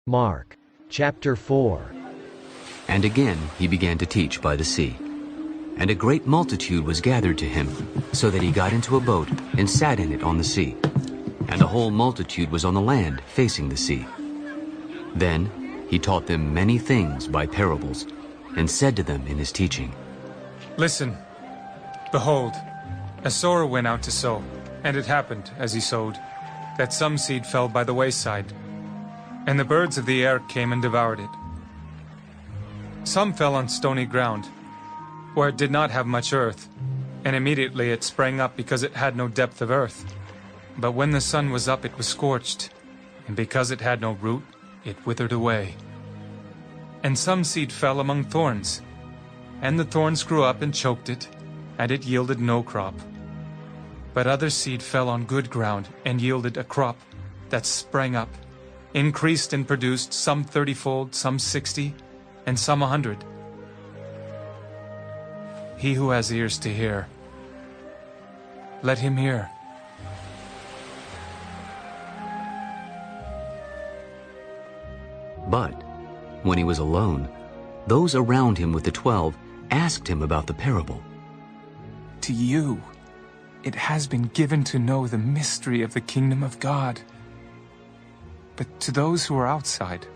Mark chapter 4. And again he began to teach by the sea. And a great multitude was gathered to him, so that he got into a boat and sat in it on the sea. And the whole multitude was on the land facing the sea. Then he taught them many things by parables, and said to them in his teaching, Listen, behold, a sower went out to sow, and it happened, as he sowed, that some seed fell by the wayside, and the birds of the air came and devoured it. Some fell on stony ground, where it did not have much earth, and immediately it sprang up because it had no depth of earth. But when the sun was up, it was scorched, and because it had no root, it withered away. And some seed fell among thorns, and the thorns grew up and choked it, and it yielded no crop. But other seed fell on good ground, and yielded a crop that sprang up, increased and produced, some 30-fold, some 60, and some 100. He who has ears to hear, let him hear. But when he was alone, those around him with the 12 asked him about the parable. To you, it has been given to know the mystery of the kingdom of God. But to those who are outside,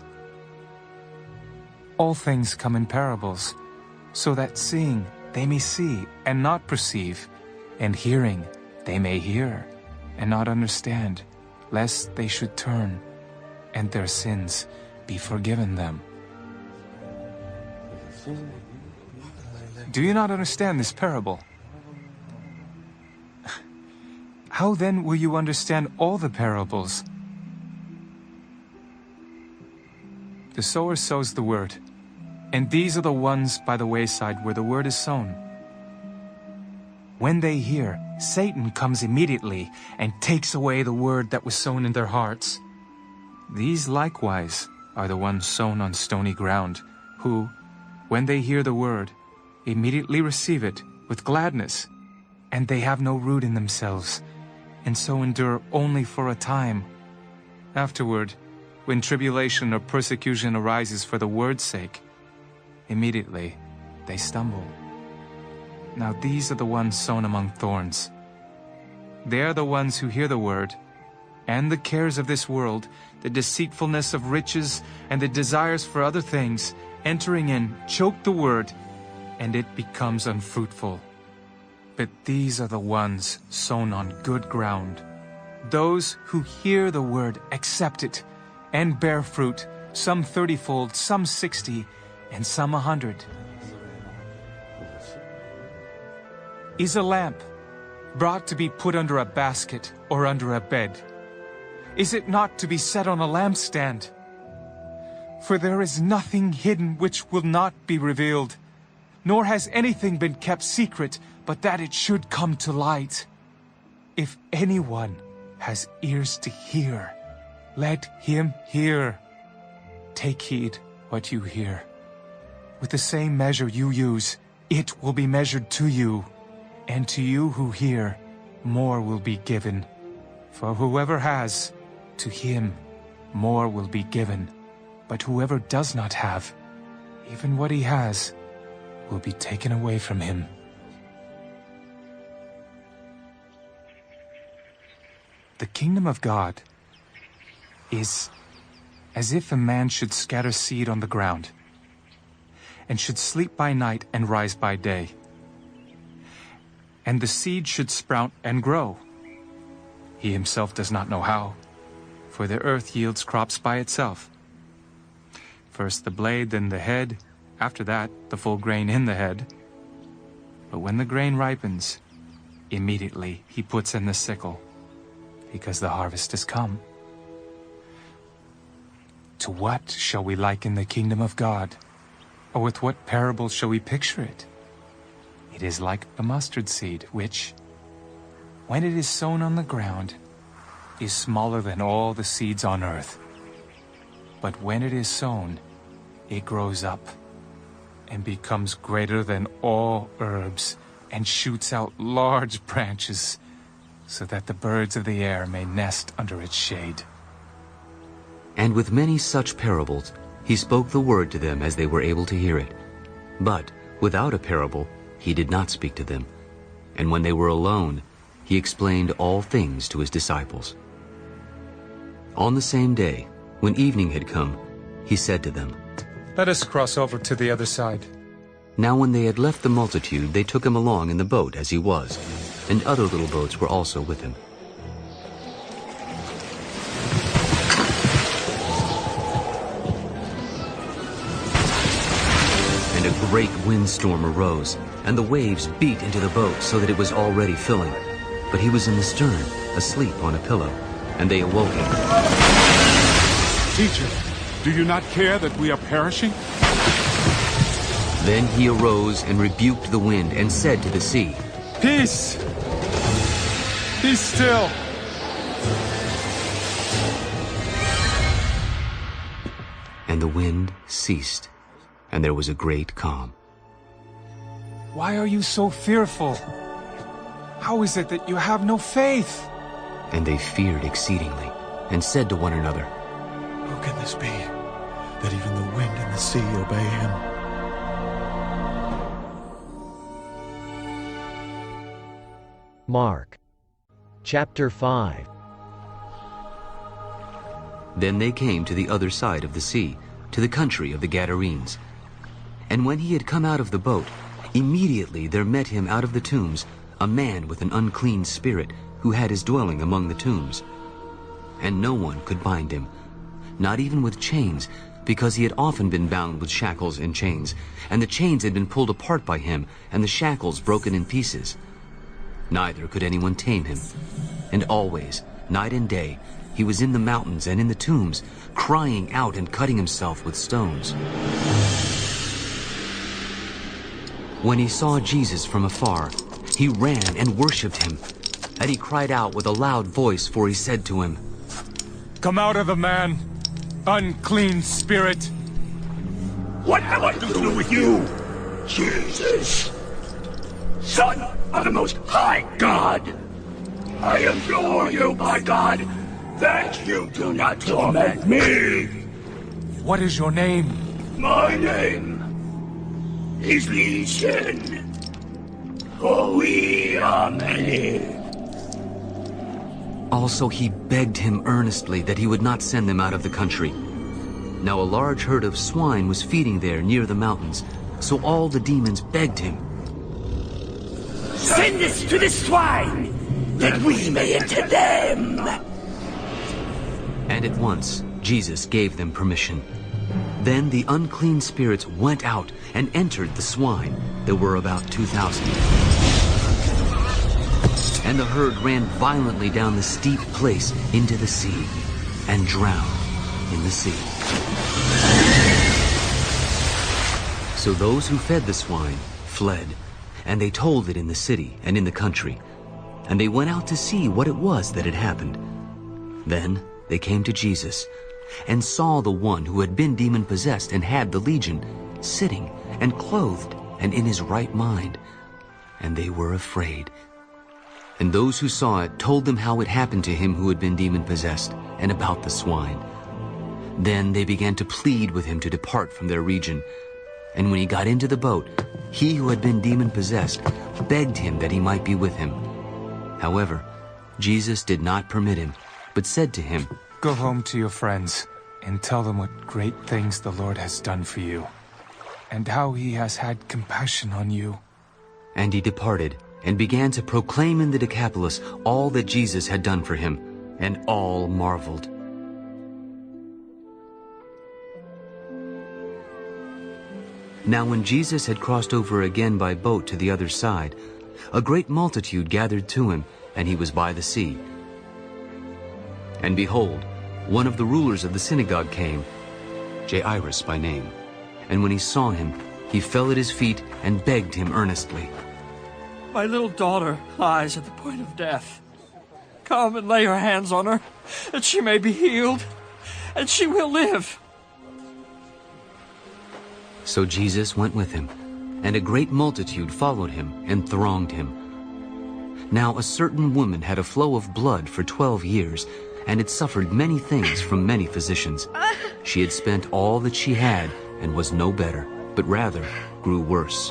all things come in parables, so that seeing they may see and not perceive, and hearing they may hear and not understand, lest they should turn and their sins be forgiven them. Do you not understand this parable? How then will you understand all the parables? The sower sows the word, and these are the ones by the wayside where the word is sown. When they hear, Satan comes immediately and takes away the word that was sown in their hearts. These likewise are the ones sown on stony ground, who, when they hear the word, immediately receive it with gladness, and they have no root in themselves, and so endure only for a time. Afterward, when tribulation or persecution arises for the word's sake, immediately they stumble. Now these are the ones sown among thorns. They are the ones who hear the word, and the cares of this world, the deceitfulness of riches, and the desires for other things, entering in, choke the word, and it becomes unfruitful. But these are the ones sown on good ground, those who hear the word, accept it, and bear fruit, some 30-fold, some 60, and some 100. Is a lamp brought to be put under a basket or under a bed? Is it not to be set on a lampstand? For there is nothing hidden which will not be revealed, nor has anything been kept secret, but that it should come to light. If anyone has ears to hear, let him hear. Take heed what you hear. With the same measure you use, it will be measured to you, and to you who hear, more will be given. For whoever has, to him more will be given. But whoever does not have, even what he has, will be taken away from him. The kingdom of God is as if a man should scatter seed on the ground, and should sleep by night and rise by day. And the seed should sprout and grow. He himself does not know how, for the earth yields crops by itself. First the blade, then the head, after that the full grain in the head. But when the grain ripens, immediately he puts in the sickle, because the harvest has come. To what shall we liken the kingdom of God? Or with what parable shall we picture it? It is like the mustard seed, which, when it is sown on the ground, is smaller than all the seeds on earth. But when it is sown, it grows up and becomes greater than all herbs, and shoots out large branches, so that the birds of the air may nest under its shade. And with many such parables, he spoke the word to them as they were able to hear it. But without a parable, he did not speak to them. And when they were alone, he explained all things to his disciples. On the same day, when evening had come, he said to them, Let us cross over to the other side. Now when they had left the multitude, they took him along in the boat as he was, and other little boats were also with him. And a great windstorm arose, and the waves beat into the boat so that it was already filling. But he was in the stern, asleep on a pillow, and they awoke him. Teacher, do you not care that we are perishing? Then he arose and rebuked the wind and said to the sea, Peace! Be still! And the wind ceased, and there was a great calm. Why are you so fearful? How is it that you have no faith? And they feared exceedingly, and said to one another, Who can this be, that even the wind and the sea obey him? Mark chapter 5. Then they came to the other side of the sea, to the country of the Gadarenes. And when he had come out of the boat, immediately there met him out of the tombs a man with an unclean spirit, who had his dwelling among the tombs. And no one could bind him, not even with chains, because he had often been bound with shackles and chains, and the chains had been pulled apart by him, and the shackles broken in pieces. Neither could anyone tame him. And always, night and day, he was in the mountains and in the tombs, crying out and cutting himself with stones. When he saw Jesus from afar, he ran and worshipped him. And he cried out with a loud voice, for he said to him, Come out of the man, unclean spirit! What have I to do with you, Jesus, Son of the Most High God? I implore you, by God, that you do not torment me. What is your name? My name is Legion, for we are many. Also he begged him earnestly that he would not send them out of the country. Now a large herd of swine was feeding there near the mountains, so all the demons begged him, Send us to the swine, that we may enter them. And at once Jesus gave them permission. Then the unclean spirits went out and entered the swine. There were about 2,000. And the herd ran violently down the steep place into the sea, and drowned in the sea. So those who fed the swine fled, and they told it in the city and in the country. And they went out to see what it was that had happened. Then they came to Jesus, and saw the one who had been demon-possessed and had the legion, sitting and clothed and in his right mind. And they were afraid. And those who saw it told them how it happened to him who had been demon-possessed, and about the swine. Then they began to plead with him to depart from their region. And when he got into the boat, he who had been demon-possessed begged him that he might be with him. However, Jesus did not permit him, but said to him, Go home to your friends, and tell them what great things the Lord has done for you, and how he has had compassion on you. And he departed, and began to proclaim in the Decapolis all that Jesus had done for him, and all marveled. Now when Jesus had crossed over again by boat to the other side, a great multitude gathered to him, and he was by the sea. And behold, one of the rulers of the synagogue came, Jairus by name. And when he saw him, he fell at his feet and begged him earnestly, My little daughter lies at the point of death. Come and lay your hands on her, that she may be healed, and she will live. So Jesus went with him, and a great multitude followed him and thronged him. Now a certain woman had a flow of blood for 12 years, and had suffered many things from many physicians. She had spent all that she had and was no better, but rather grew worse.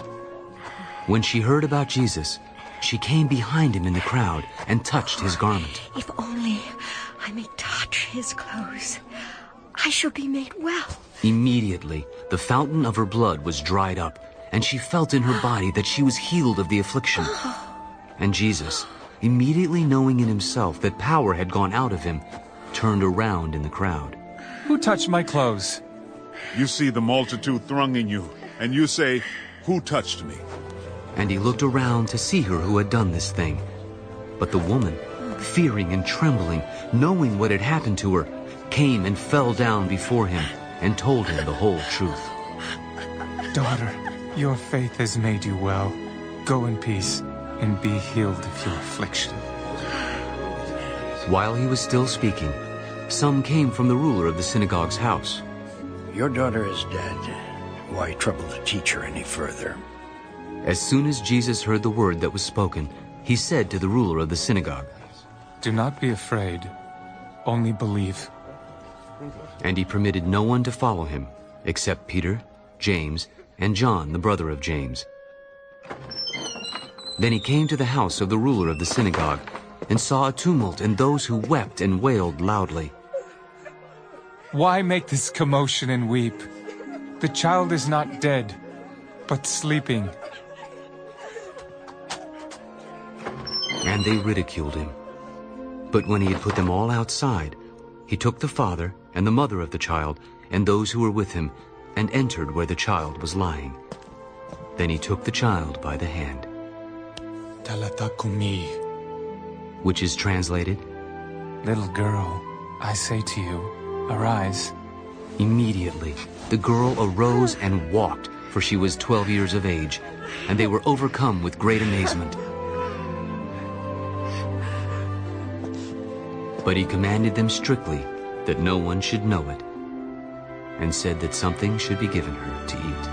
When she heard about Jesus, she came behind him in the crowd and touched his garment. If only I may touch his clothes, I shall be made well. Immediately, the fountain of her blood was dried up, and she felt in her body that she was healed of the affliction. And Jesus, immediately knowing in himself that power had gone out of him, turned around in the crowd. Who touched my clothes? You see the multitude thronging you, and you say, "Who touched me?" And he looked around to see her who had done this thing. But the woman, fearing and trembling, knowing what had happened to her, came and fell down before him and told him the whole truth. Daughter, your faith has made you well. Go in peace and be healed of your affliction. While he was still speaking, some came from the ruler of the synagogue's house. Your daughter is dead. Why trouble the teacher any further? As soon as Jesus heard the word that was spoken, he said to the ruler of the synagogue, Do not be afraid, only believe. And he permitted no one to follow him, except Peter, James, and John, the brother of James. Then he came to the house of the ruler of the synagogue, and saw a tumult and those who wept and wailed loudly. Why make this commotion and weep? The child is not dead, but sleeping. And they ridiculed him. But when he had put them all outside, he took the father and the mother of the child and those who were with him, and entered where the child was lying. Then he took the child by the hand. Talata kumi. Which is translated, Little girl, I say to you, arise. Immediately the girl arose and walked, for she was 12 years of age, and they were overcome with great amazement. But he commanded them strictly that no one should know it, and said that something should be given her to eat.